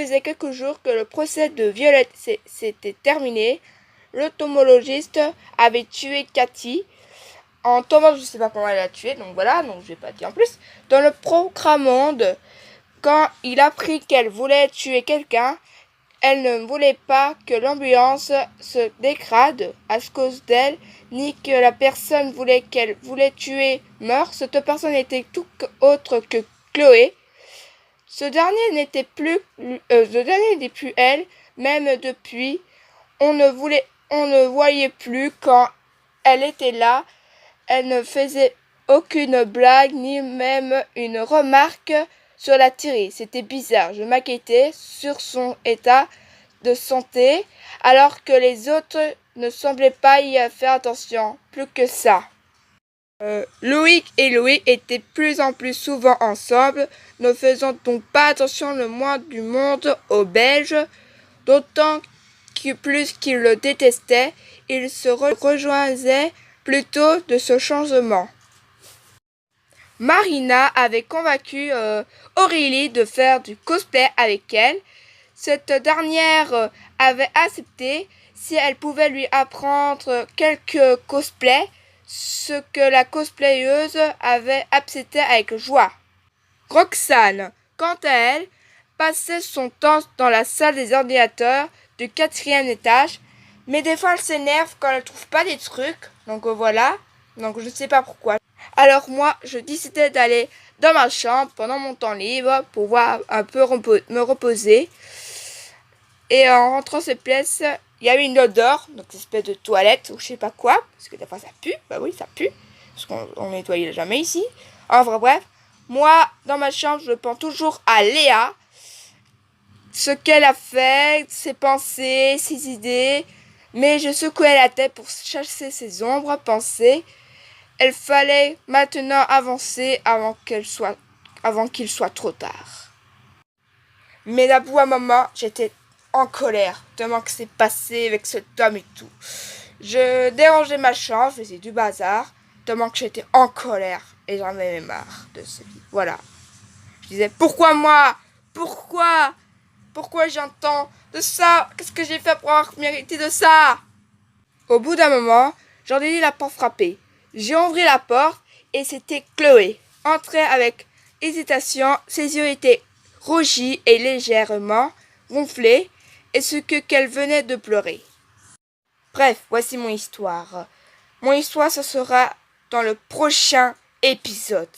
faisait quelques jours que le procès de Violette s'était terminé. L'entomologiste avait tué Cathy en tombant, je sais pas comment elle a tué, donc voilà, donc je vais pas dire en plus. Dans le Programmonde, quand il apprit qu'elle voulait tuer quelqu'un, elle ne voulait pas que l'ambiance se dégrade à cause d'elle, ni que la personne qu'elle voulait tuer meure. Cette personne était tout autre que Chloé. Ce dernier n'était plus elle, même depuis. On ne voyait plus quand elle était là. Elle ne faisait aucune blague, ni même une remarque sur la Thierry. C'était bizarre. Je m'inquiétais sur son état de santé, alors que les autres ne semblaient pas y faire attention. Plus que ça. Loïc et Louis étaient plus en plus souvent ensemble, ne faisant donc pas attention le moins du monde aux Belges, d'autant que plus qu'ils le détestaient, ils se rejoignaient plutôt de ce changement. Marina avait convaincu Aurélie de faire du cosplay avec elle. Cette dernière avait accepté si elle pouvait lui apprendre quelques cosplays, ce que la cosplayeuse avait accepté avec joie. Roxane, quant à elle, passait son temps dans la salle des ordinateurs du 4e étage, mais des fois elle s'énerve quand elle trouve pas des trucs, donc voilà, donc je sais pas pourquoi. Alors moi, je décidais d'aller dans ma chambre pendant mon temps libre pour voir un peu me reposer. Et en rentrant cette pièce, il y avait une odeur, donc une espèce de toilette ou je sais pas quoi, parce que des fois ça pue, bah oui ça pue, parce qu'on nettoie jamais ici. Enfin bref, moi dans ma chambre je pense toujours à Léa, ce qu'elle a fait, ses pensées, ses idées, mais je secouais la tête pour chasser ses ombres pensées. Il fallait maintenant avancer avant qu'il soit trop tard. Mais d'abord à un moment, j'étais en colère, tellement que c'est passé avec cet homme et tout. Je dérangeais ma chambre, je faisais du bazar, tellement que j'étais en colère et j'en avais marre de ce vie. Voilà. Je disais, pourquoi moi? Pourquoi? Pourquoi j'entends de ça? Qu'est-ce que j'ai fait pour avoir mérité de ça? Au bout d'un moment, j'entendis la porte frapper. J'ai ouvert la porte et c'était Chloé. Entrait avec hésitation, ses yeux étaient rougis et légèrement gonflés, et ce qu'elle venait de pleurer. Bref, voici mon histoire. Mon histoire, ce sera dans le prochain épisode.